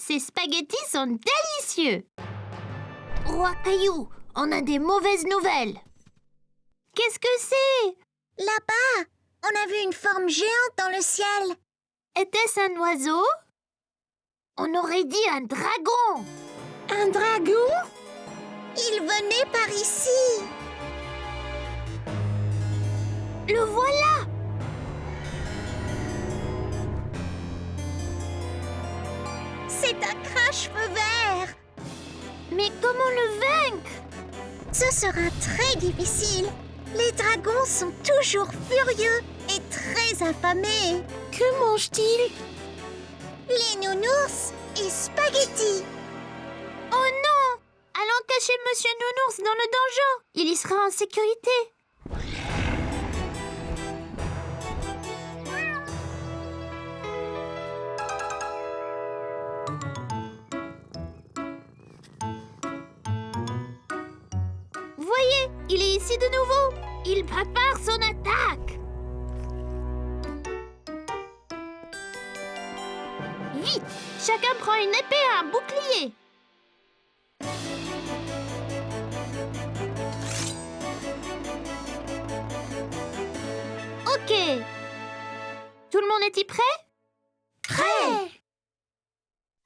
Ces spaghettis sont délicieux. Roi Caillou, on a des mauvaises nouvelles. Qu'est-ce que c'est? Là-bas, on a vu une forme géante dans le ciel. Était-ce un oiseau? On aurait dit un dragon. Un dragon? Il venait par ici. Le voilà. C'est un crache-feu vert. Mais comment le vaincre? Ce sera très difficile. Les dragons sont toujours furieux et très affamés. Que mange-t-il? Les nounours et spaghettis. Oh non! Allons cacher Monsieur Nounours dans le donjon. Il y sera en sécurité. Voyez, il est ici de nouveau. Il prépare son attaque. Vite, chacun prend une épée et un bouclier. Ok. Tout le monde est-il prêt? Prêt.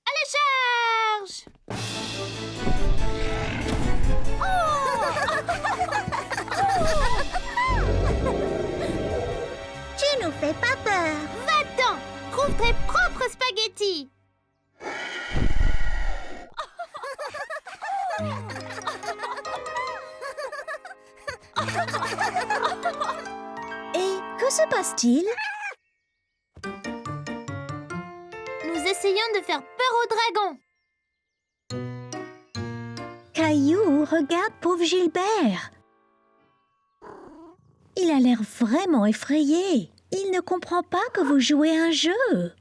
À la charge! Tu nous fais pas peur. Va-t'en! Trouve tes propres spaghettis! Et que se passe-t-il? Nous essayons de faire peur au dragon. Caillou, regarde pauvre Gilbert. Il a l'air vraiment effrayé. Il ne comprend pas que vous jouez un jeu.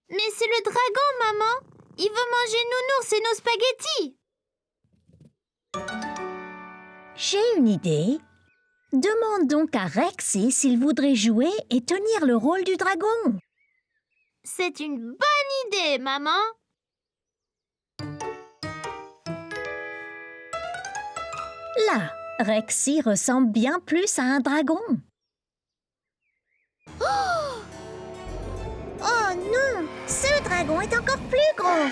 Mais c'est le dragon, maman! Il veut manger Nounours et nos spaghettis! J'ai une idée. Demande donc à Rexy s'il voudrait jouer et tenir le rôle du dragon. C'est une bonne idée, maman! Là, Rexy ressemble bien plus à un dragon. Oh non! Ce dragon est encore plus gros!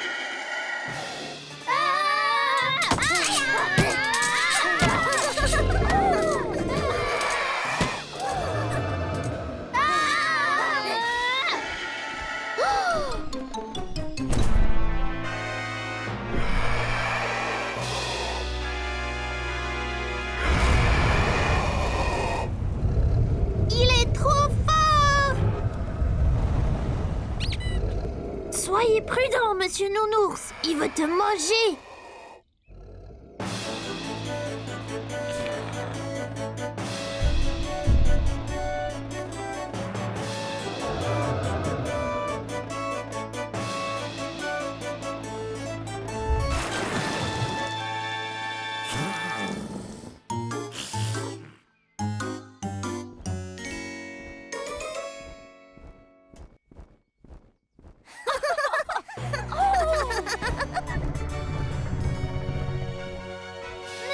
Il est trop fort! Soyez prudent, Monsieur Nounours! Il veut te manger!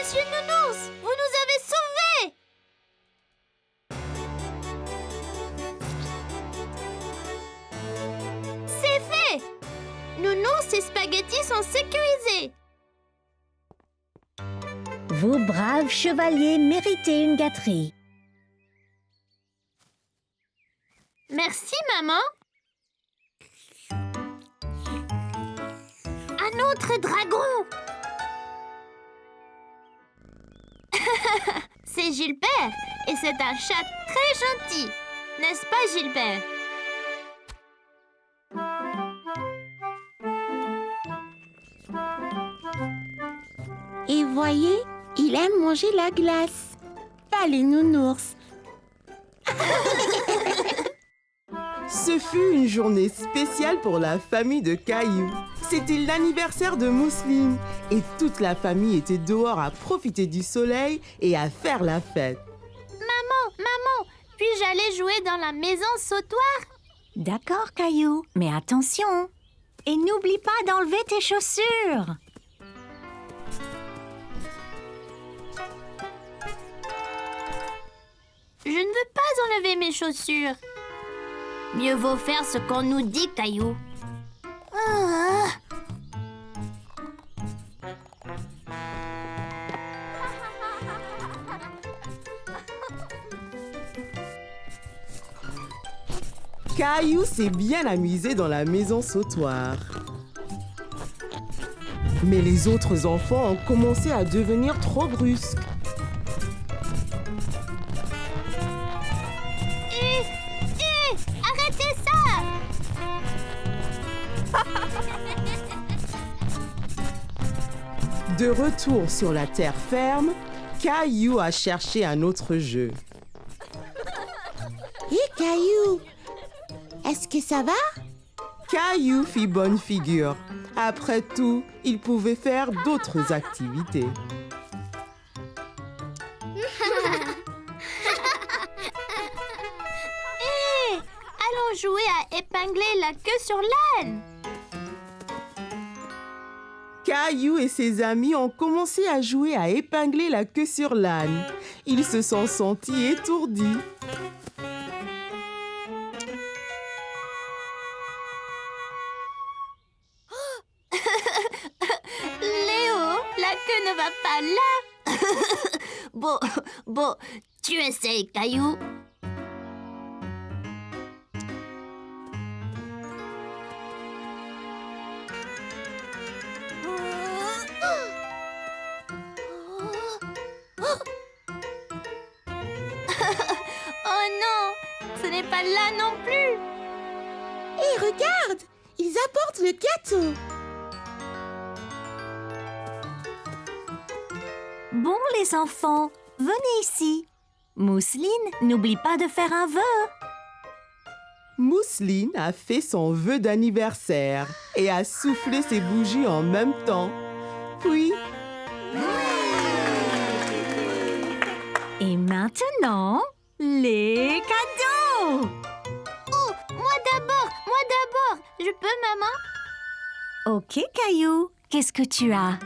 Monsieur Nounours, vous nous avez sauvés! C'est fait! Nounours et spaghettis sont sécurisés. Vous, braves chevaliers, méritez une gâterie. Merci, maman. Un autre dragon! C'est Gilbert et c'est un chat très gentil. N'est-ce pas, Gilbert? Et voyez, il aime manger la glace. Pas les nounours. Ce fut une journée spéciale pour la famille de Caillou. C'était l'anniversaire de Mousseline et toute la famille était dehors à profiter du soleil et à faire la fête. Maman, puis-je aller jouer dans la maison sautoir? D'accord, Caillou, mais attention. Et n'oublie pas d'enlever tes chaussures. Je ne veux pas enlever mes chaussures. Mieux vaut faire ce qu'on nous dit, Caillou. Ah. Caillou s'est bien amusé dans la maison sautoir. Mais les autres enfants ont commencé à devenir trop brusques. Arrêtez ça! De retour sur la terre ferme, Caillou a cherché un autre jeu. Hé, Caillou, est-ce que ça va? Caillou fit bonne figure. Après tout, il pouvait faire d'autres activités. Allons jouer à épingler la queue sur l'âne. Caillou et ses amis ont commencé à jouer à épingler la queue sur l'âne. Ils se sont sentis étourdis. Léo, la queue ne va pas là. Bon, tu essayes, Caillou. Oh non, ce n'est pas là non plus. Hé, regarde, ils apportent le gâteau. Bon, les enfants, venez ici. Mousseline, n'oublie pas de faire un vœu. Mousseline a fait son vœu d'anniversaire et a soufflé ses bougies en même temps. Puis, Et maintenant, les cadeaux. Oh, moi d'abord. Je peux, maman? Ok, Caillou, qu'est-ce que tu as?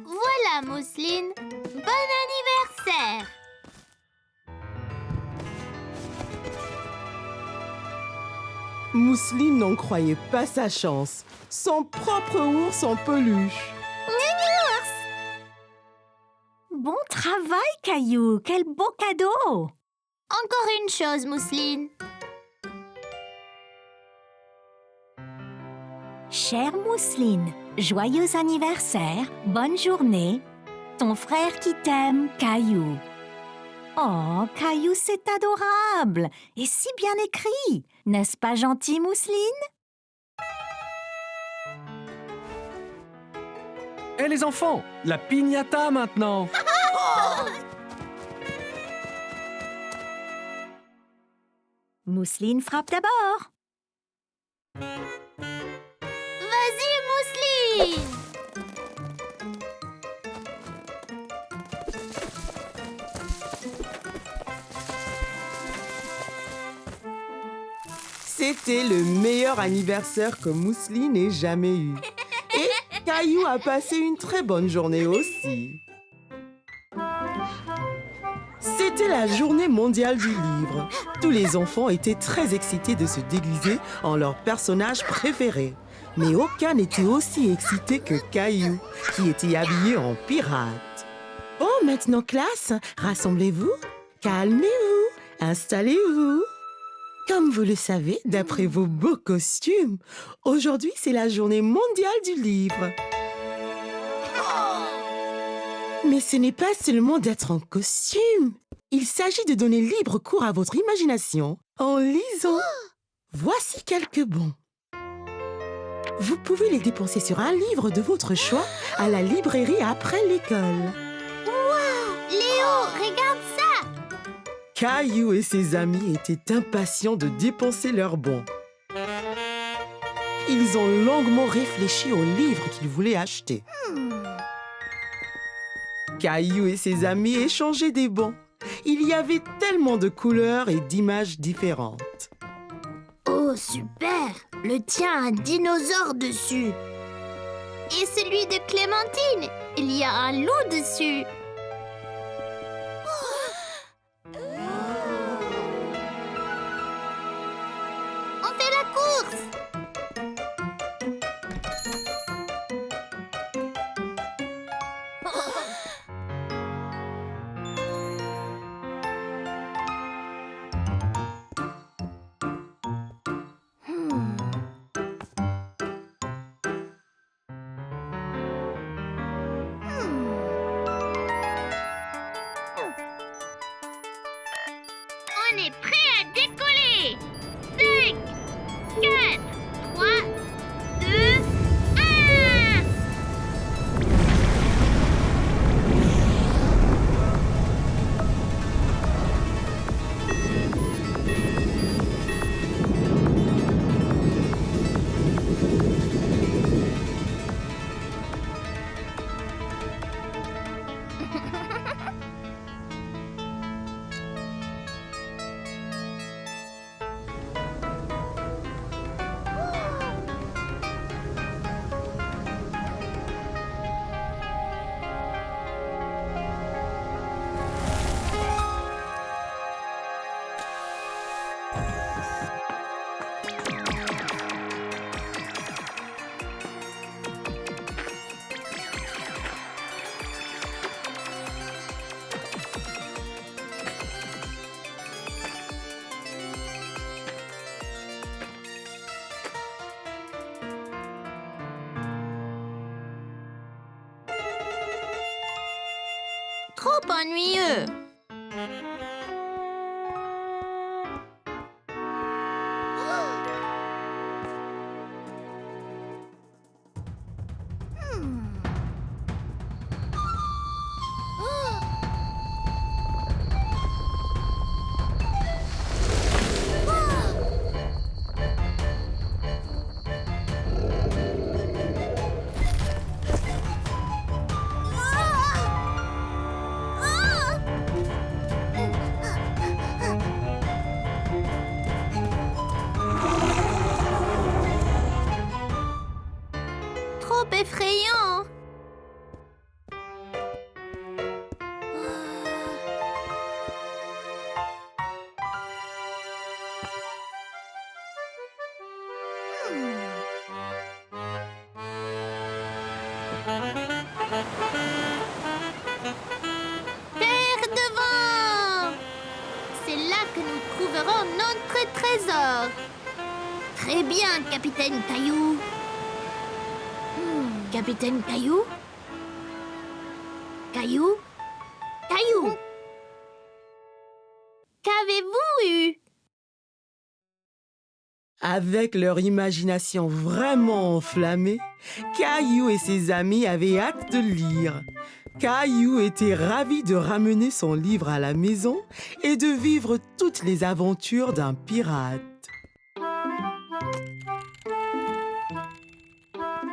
Voilà, Mousseline. Bon anniversaire! Mousseline n'en croyait pas sa chance. Son propre ours en peluche. Bon travail, Caillou, quel beau cadeau. Encore une chose, Mousseline. Chère Mousseline, joyeux anniversaire, bonne journée. Ton frère qui t'aime, Caillou. Oh, Caillou, c'est adorable et si bien écrit. N'est-ce pas gentil, Mousseline? Hé les enfants, la piñata maintenant. Mousseline frappe d'abord. Vas-y, Mousseline! C'était le meilleur anniversaire que Mousseline ait jamais eu. Et Caillou a passé une très bonne journée aussi. C'était la journée mondiale du livre. Tous les enfants étaient très excités de se déguiser en leur personnage préféré. Mais aucun n'était aussi excité que Caillou, qui était habillé en pirate. Bon, maintenant classe, rassemblez-vous, calmez-vous, installez-vous. Comme vous le savez, d'après vos beaux costumes, aujourd'hui c'est la journée mondiale du livre. Mais ce n'est pas seulement d'être en costume. Il s'agit de donner libre cours à votre imagination en lisant. Voici quelques bons. Vous pouvez les dépenser sur un livre de votre choix à la librairie après l'école. Léo, regarde ça! Caillou et ses amis étaient impatients de dépenser leurs bons. Ils ont longuement réfléchi au livre qu'ils voulaient acheter. Caillou et ses amis échangeaient des bons. Il y avait tellement de couleurs et d'images différentes. Oh, super! Le tien a un dinosaure dessus. Et celui de Clémentine, il y a un loup dessus. On fait la course! On est prêt à décoller! 5, 4, 3, 2, 1! Trop ennuyeux! Trop effrayant! Terre devant! C'est là que nous trouverons notre trésor. Très bien, Capitaine Caillou. Capitaine Caillou? Caillou? Caillou? Qu'avez-vous eu? Avec leur imagination vraiment enflammée, Caillou et ses amis avaient hâte de lire. Caillou était ravi de ramener son livre à la maison et de vivre toutes les aventures d'un pirate.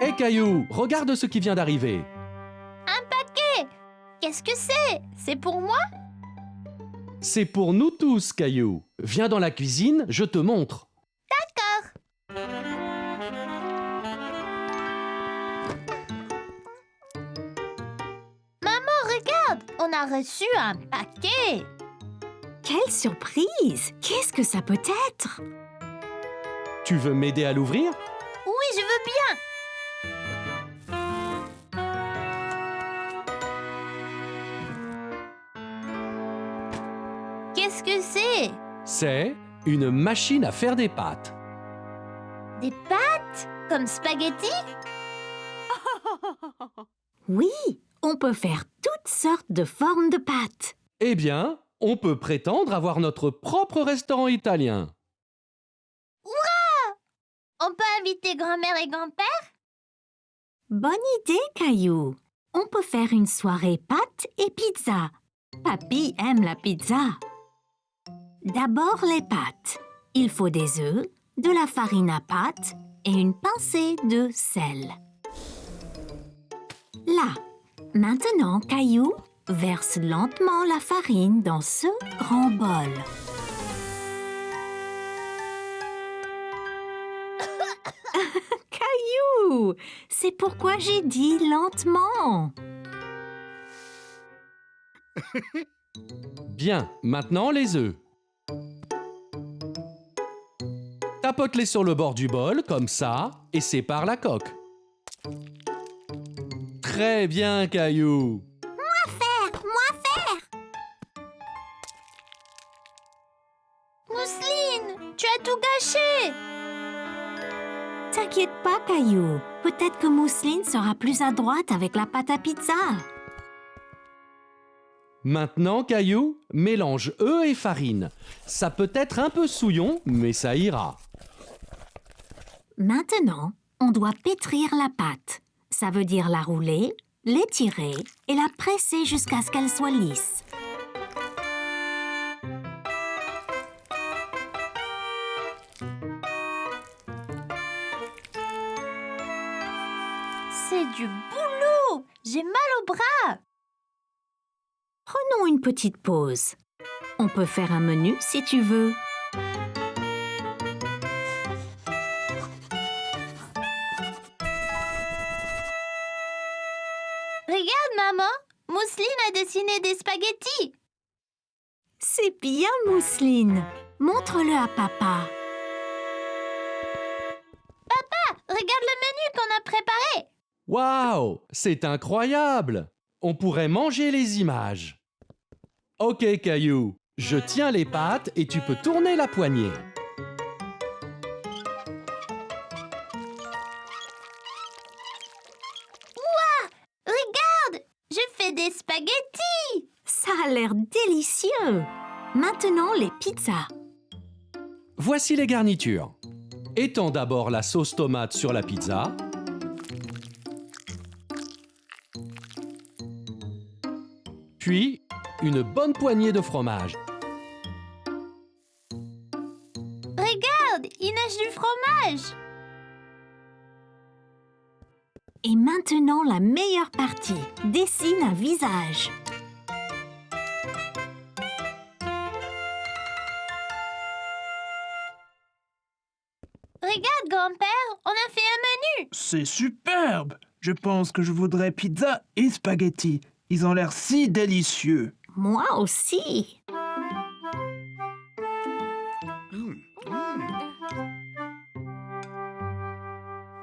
Hé Caillou, regarde ce qui vient d'arriver. Un paquet! Qu'est-ce que c'est? C'est pour moi? C'est pour nous tous, Caillou. Viens dans la cuisine, je te montre. Maman, regarde! On a reçu un paquet! Quelle surprise! Qu'est-ce que ça peut être? Tu veux m'aider à l'ouvrir? Oui, je veux bien! Qu'est-ce que c'est? C'est une machine à faire des pâtes. Des pâtes? Comme spaghetti? Oui, on peut faire toutes sortes de formes de pâtes. Eh bien, on peut prétendre avoir notre propre restaurant italien. On peut inviter grand-mère et grand-père? Bonne idée, Caillou. On peut faire une soirée pâtes et pizza. Papy aime la pizza. D'abord les pâtes. Il faut des œufs, de la farine à pâte et une pincée de sel. Là, maintenant, Caillou, Verse lentement la farine dans ce grand bol. Caillou, c'est pourquoi j'ai dit lentement. Bien, maintenant les œufs. Tapote-les sur le bord du bol, comme ça, et sépare la coque. Très bien, Caillou. Mousseline, tu as tout gâché. T'inquiète pas, Caillou. Peut-être que Mousseline sera plus adroite avec la pâte à pizza. Maintenant, Caillou, mélange œufs et farine. Ça peut être un peu souillon, mais ça ira. Maintenant, on doit pétrir la pâte. Ça veut dire la rouler, l'étirer et la presser jusqu'à ce qu'elle soit lisse. C'est du boulot. J'ai mal au bras. Prenons une petite pause. On peut faire un menu si tu veux. Regarde, maman. Mousseline a dessiné des spaghettis. C'est bien, Mousseline. Montre-le à papa. Regarde le menu qu'on a préparé. Waouh, c'est incroyable! On pourrait manger les images. Ok, Caillou, je tiens les pâtes et tu peux tourner la poignée. Regarde, je fais des spaghettis. Ça a l'air délicieux. Maintenant, les pizzas. Voici les garnitures. Étends d'abord la sauce tomate sur la pizza. Puis, une bonne poignée de fromage. Regarde, il nage du fromage. Et maintenant, la meilleure partie. Dessine un visage. Regarde, grand-père, on a fait un menu. C'est superbe! Je pense que je voudrais pizza et spaghetti. Ils ont l'air si délicieux. Moi aussi.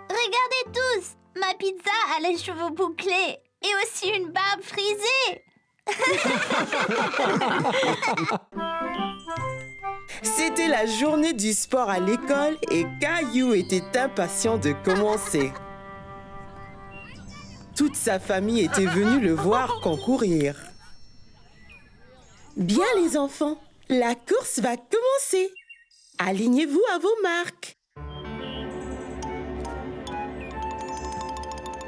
Regardez tous, ma pizza a les cheveux bouclés et aussi une barbe frisée. C'était la journée du sport à l'école et Caillou était impatient de commencer. Toute sa famille était venue le voir concourir. Bien les enfants, la course va commencer. Alignez-vous à vos marques.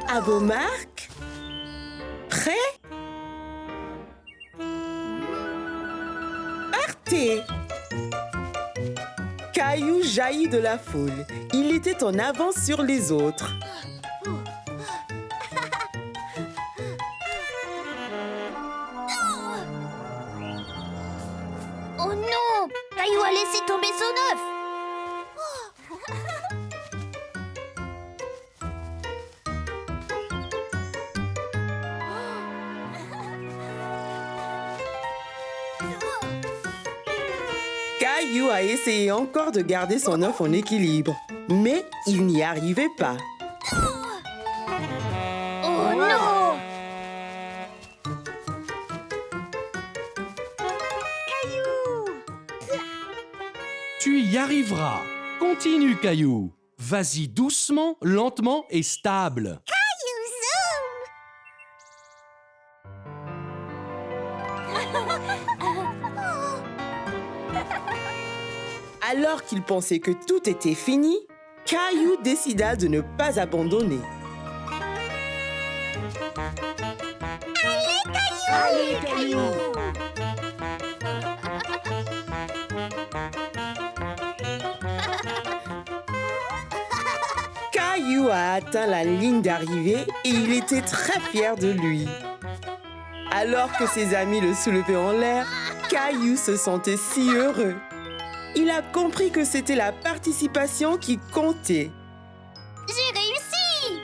À vos marques. Prêts? Partez! Caillou jaillit de la foule. Il était en avance sur les autres. Oh non, Caillou a laissé tomber son œuf. Caillou a essayé encore de garder son œuf en équilibre, mais il n'y arrivait pas. Oh non! Tu y arriveras. Continue, Caillou. Vas-y doucement, lentement et stable. Alors qu'il pensait que tout était fini, Caillou décida de ne pas abandonner. Allez, Caillou! Caillou a atteint la ligne d'arrivée et il était très fier de lui. Alors que ses amis le soulevaient en l'air, Caillou se sentait si heureux. Il a compris que c'était la participation qui comptait. J'ai réussi!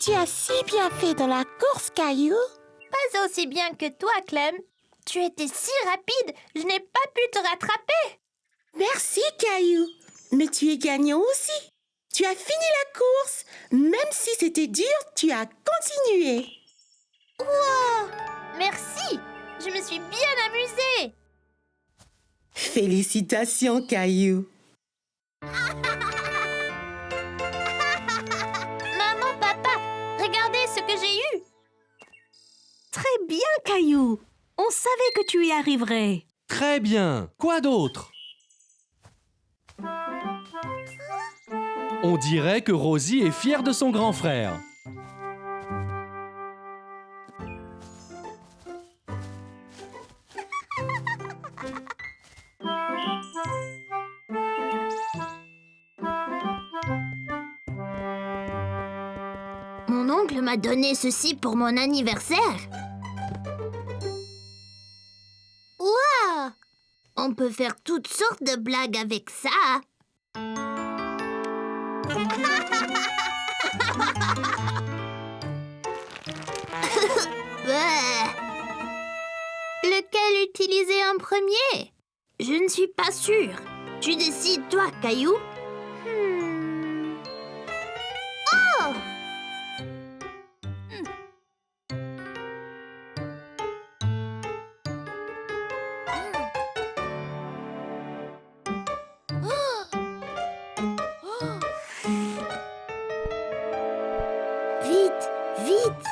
Tu as si bien fait dans la course, Caillou. Pas aussi bien que toi, Clem. Tu étais si rapide, je n'ai pas pu te rattraper. Merci, Caillou. Mais tu es gagnant aussi. Tu as fini la course. Même si c'était dur, tu as continué. Wow! Merci! Je me suis bien amusée. Félicitations, Caillou. Maman, papa, regardez ce que j'ai eu. Très bien, Caillou. On savait que tu y arriverais. Très bien. Quoi d'autre? On dirait que Rosie est fière de son grand frère. Mon oncle m'a donné ceci pour mon anniversaire. Waouh! On peut faire toutes sortes de blagues avec ça. Lequel utiliser en premier? Je ne suis pas sûre. Tu décides, toi, Caillou. Oh! Vite, vite!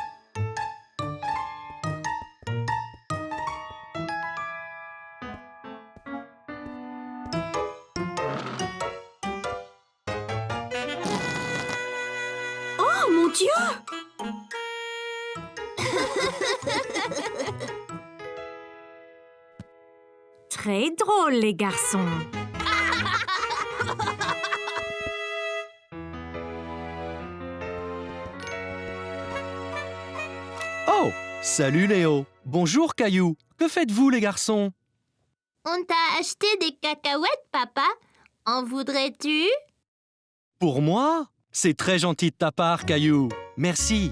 Oh, mon Dieu! Très drôle, les garçons. Oh, salut Léo. Bonjour Caillou. Que faites-vous les garçons? On t'a acheté des cacahuètes, papa. En voudrais-tu? Pour moi? C'est très gentil de ta part, Caillou. Merci.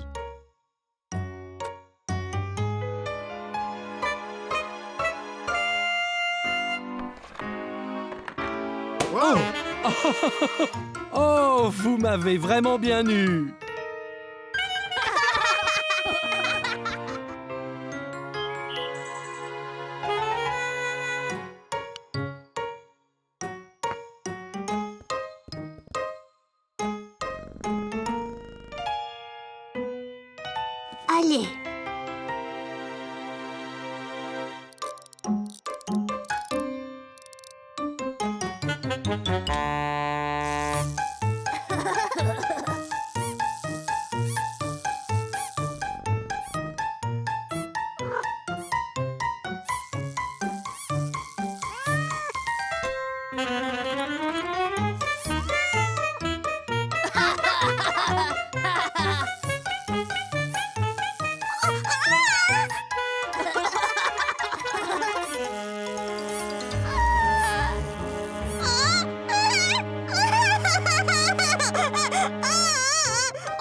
Oh! Oh, vous m'avez vraiment bien eu. Allez.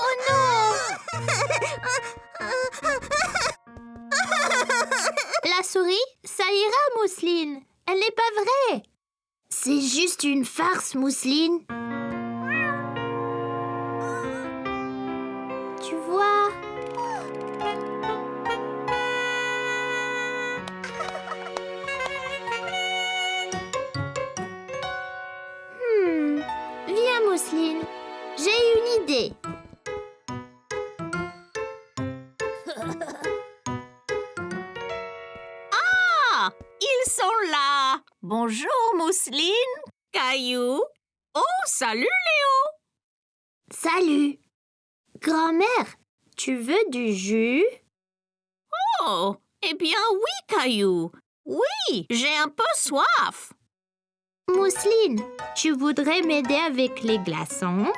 Oh non! La souris, ça ira, Mousseline. Elle n'est pas vraie. C'est juste une farce, Mousseline. Tu vois? Viens, Mousseline. J'ai une idée. Ah! Ils sont là! Bonjour, Mousseline, Caillou. Oh, salut, Léo! Salut. Grand-mère, tu veux du jus? Oh, eh bien oui, Caillou. Oui, j'ai un peu soif. Mousseline, tu voudrais m'aider avec les glaçons?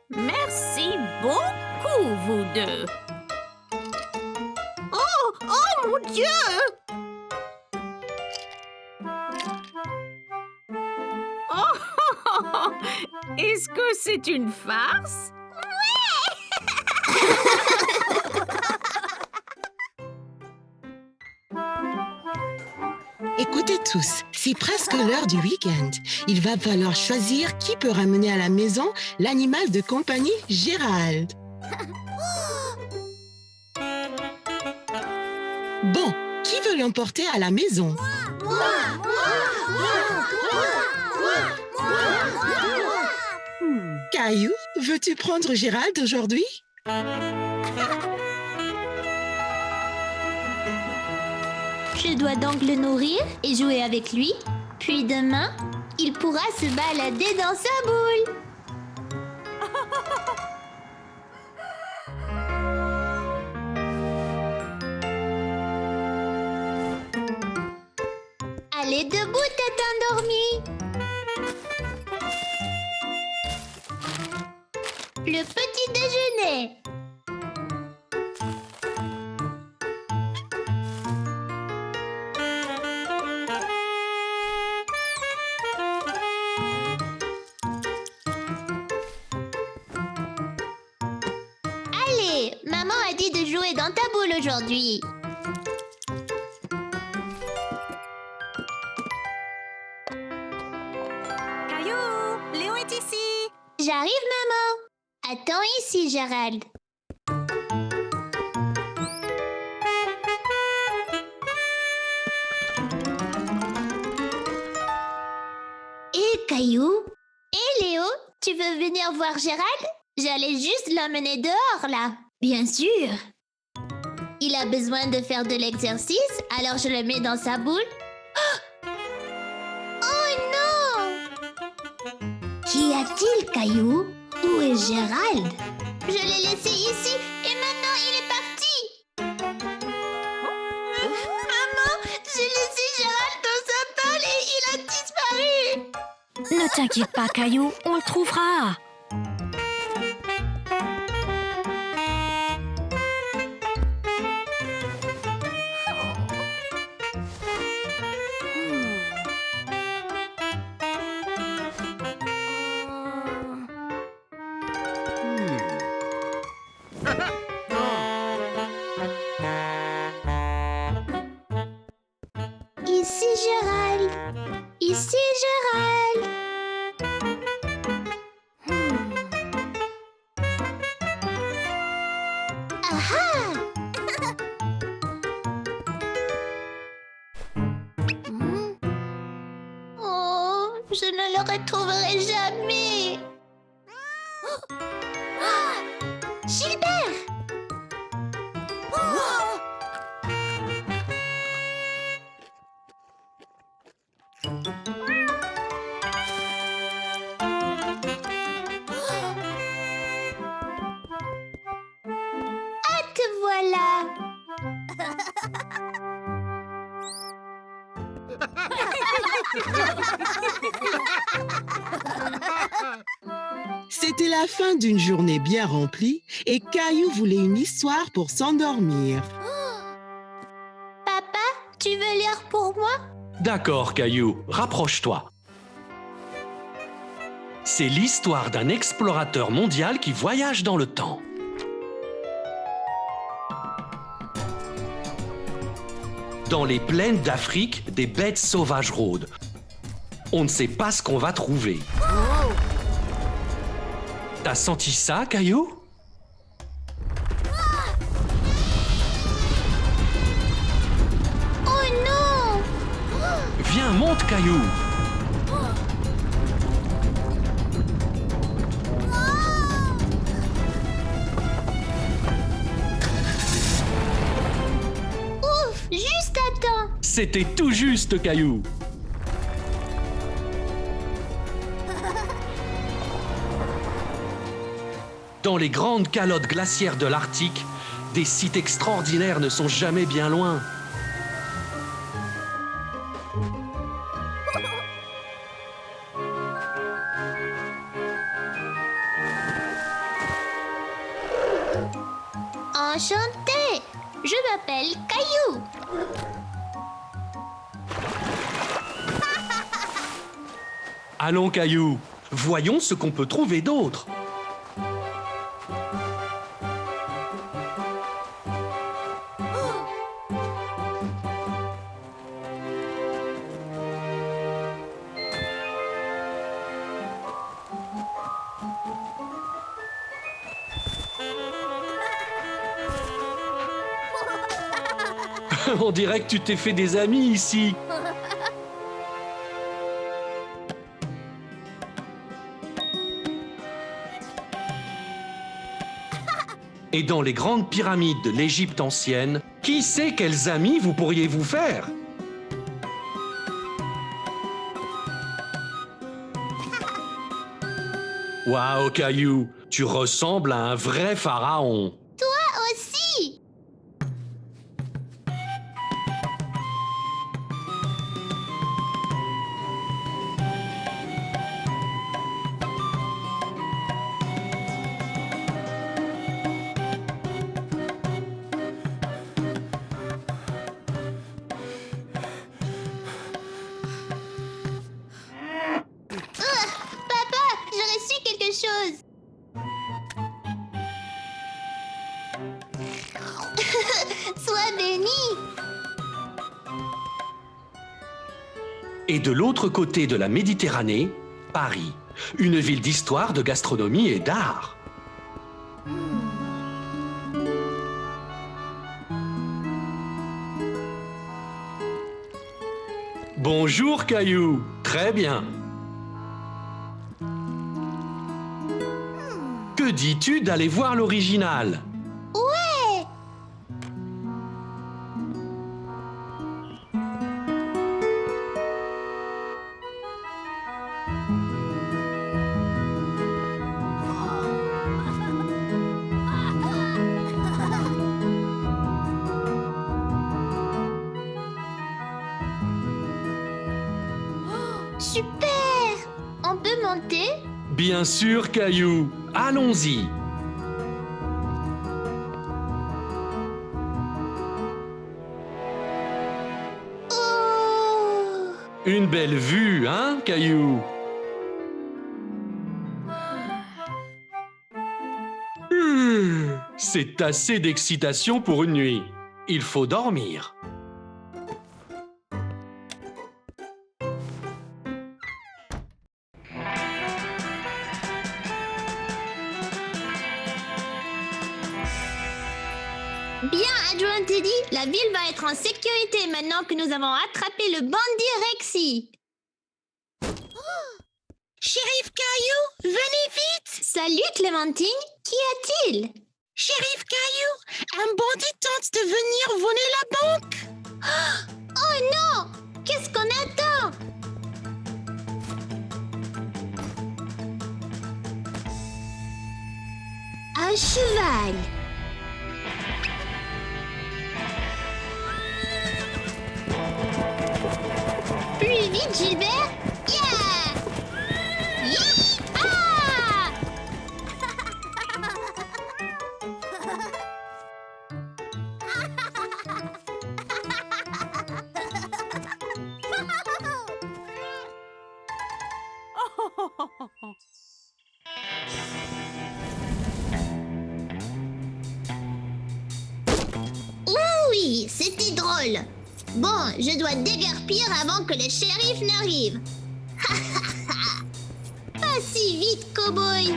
Merci beaucoup, vous deux. Oh mon Dieu! Oh, est-ce que c'est une farce? Écoutez tous, c'est presque l'heure du week-end. Il va falloir choisir qui peut ramener à la maison l'animal de compagnie Gérald. Bon, qui veut l'emporter à la maison? Caillou, veux-tu prendre Gérald aujourd'hui? Je dois donc le nourrir et jouer avec lui. Puis demain, il pourra se balader dans sa boule. Allez debout, tête endormie. Le petit déjeuner. Allez, maman a dit de jouer dans ta boule aujourd'hui. Caillou, Léo est ici. J'arrive, maman. Attends ici, Gérald. Et Caillou? Et Léo, tu veux venir voir Gérald? J'allais juste l'emmener dehors, là. Bien sûr. Il a besoin de faire de l'exercice, alors je le mets dans sa boule. Oh non! Qu'y a-t-il, Caillou? Où est Gérald? Je l'ai laissé ici et maintenant il est parti. Maman, j'ai laissé Gérald dans sa boule et il a disparu. Ne t'inquiète pas, Caillou, on le trouvera. Ici Gérald. Ici Gérald. Aha! Oh, je ne le retrouverai jamais. Gilbert! Ah, te voilà! C'était la fin d'une journée bien remplie et Caillou voulait une histoire pour s'endormir. Papa, tu veux lire pour moi? D'accord, Caillou, rapproche-toi. C'est l'histoire d'un explorateur mondial qui voyage dans le temps. Dans les plaines d'Afrique, des bêtes sauvages rôdent. On ne sait pas ce qu'on va trouver. T'as senti ça, Caillou? Oh non! Viens, monte, Caillou. Ouf, juste à temps. C'était tout juste, Caillou. Dans les grandes calottes glaciaires de l'Arctique, des sites extraordinaires ne sont jamais bien loin. Enchantée! Je m'appelle Caillou. Allons, Caillou, voyons ce qu'on peut trouver d'autre. On dirait que tu t'es fait des amis ici. Et dans les grandes pyramides de l'Égypte ancienne, qui sait quels amis vous pourriez vous faire? Waouh, Caillou, tu ressembles à un vrai pharaon. Toi aussi! Papa, j'ai reçu quelque chose. Sois béni. Et de l'autre côté de la Méditerranée, Paris, une ville d'histoire, de gastronomie et d'art. Bonjour, Caillou. Très bien. Que dis-tu d'aller voir l'original? Ouais. Super! On peut monter? Bien sûr, Caillou. Allons-y. Oh! Une belle vue, hein, Caillou? C'est assez d'excitation pour une nuit. Il faut dormir. Bien, adjoint Teddy, la ville va être en sécurité maintenant que nous avons attrapé le bandit Rexy. Shérif Caillou, venez vite! Salut Clémentine, qu'y a-t-il? Shérif Caillou, un bandit tente de venir voler la banque! Oh non! Qu'est-ce qu'on attend? Un cheval. Plus vite, Gilbert! Yeah! Yee-ha! Oui, c'était drôle. Bon, je dois déguerpir avant que le shérif n'arrive. Pas si vite, cow-boy.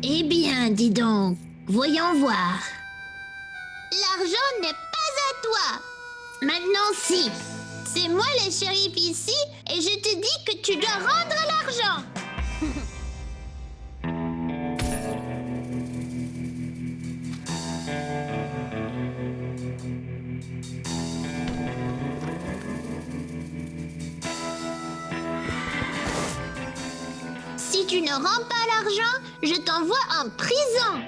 Eh bien, dis donc, voyons voir. L'argent n'est pas à toi. Maintenant, si. C'est moi le shérif ici et je te dis que tu dois rendre l'argent. Si tu ne rends pas l'argent, je t'envoie en prison.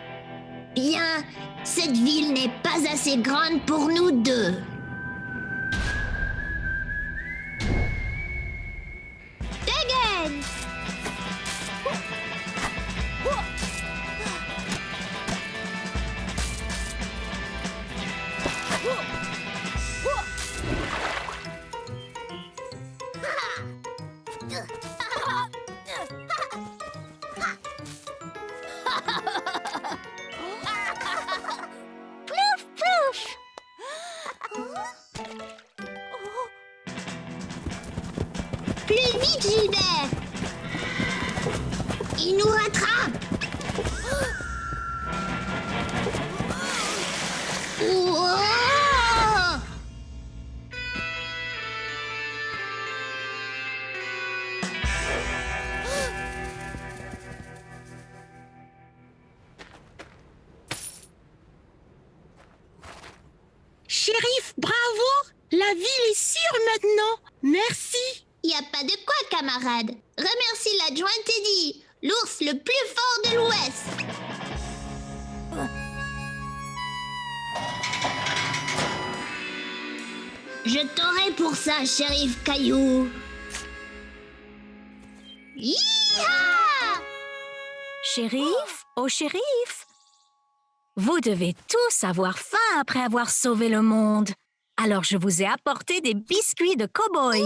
Bien, cette ville n'est pas assez grande pour nous deux. Dégaine! Plouf, plouf! Plus vite, Gilbert! Il nous rattrape! Ouah! Shérif, bravo! La ville est sûre maintenant. Merci. Y a pas de quoi, camarade. Remercie l'adjoint Teddy, l'ours le plus fort de l'Ouest. Je t'aurai pour ça, shérif Caillou. Hi-ha! Shérif, oh shérif, vous devez tous avoir faim après avoir sauvé le monde. Alors je vous ai apporté des biscuits de cow-boy.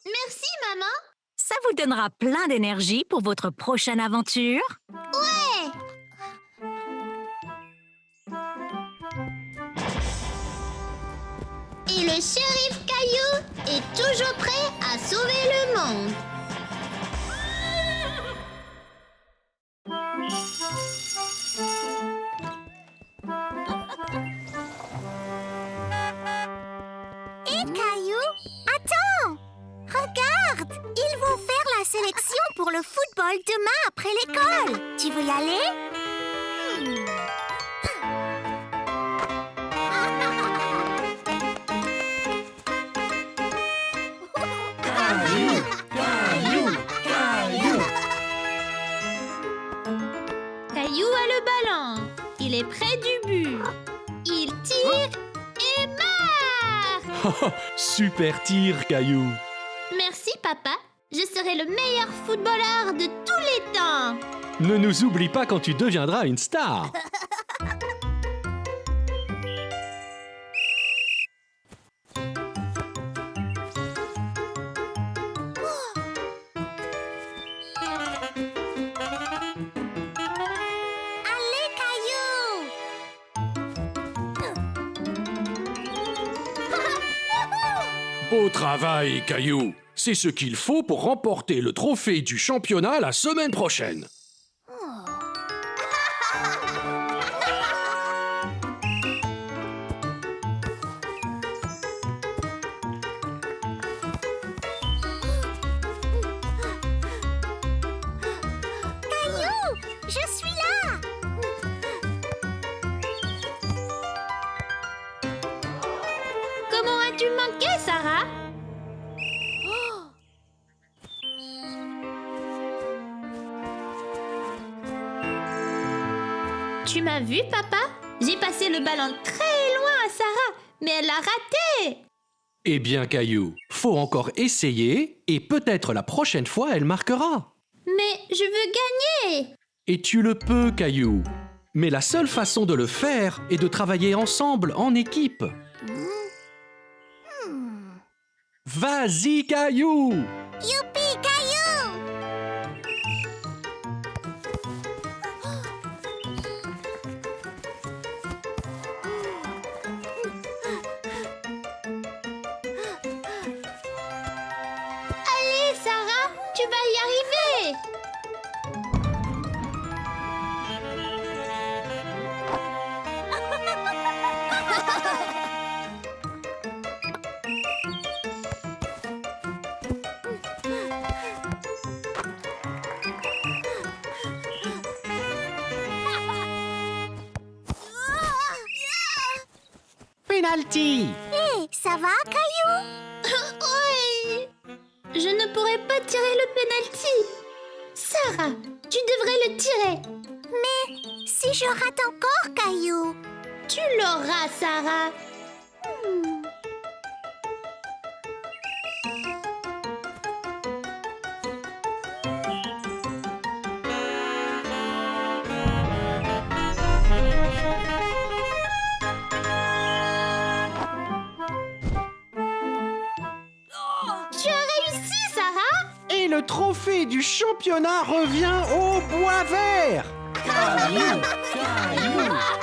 Merci, maman. Ça vous donnera plein d'énergie pour votre prochaine aventure. Ouais. Et le shérif Caillou est toujours prêt à sauver le monde. Hé, Caillou, attends! Regarde! Ils vont faire la sélection pour le football demain après l'école. Tu veux y aller? Caillou a le ballon. Il est près du but. Il tire et marque! Super tir, Caillou. Merci, papa. Je serai le meilleur footballeur de tous les temps. Ne nous oublie pas quand tu deviendras une star. Allez, Caillou! Beau travail, Caillou. C'est ce qu'il faut pour remporter le trophée du championnat la semaine prochaine. Caillou, je suis là! Comment as-tu manqué, Sarah? Tu m'as vu, papa? J'ai passé le ballon très loin à Sarah, mais elle l'a raté. Eh bien, Caillou, faut encore essayer et peut-être la prochaine fois elle marquera. Mais je veux gagner. Et tu le peux, Caillou. Mais la seule façon de le faire est de travailler ensemble, en équipe. Vas-y, Caillou! Youpi, Caillou! Allez, Sarah, tu vas y arriver. Penalty! Hé, ça va, Caillou? Oui. Je ne pourrai pas tirer le penalty. Sarah, tu devrais le tirer. Si je rate encore, Caillou. Tu l'auras, Sarah. Tu as réussi, Sarah. Et le trophée du championnat revient au bois vert. Caillou, Caillou.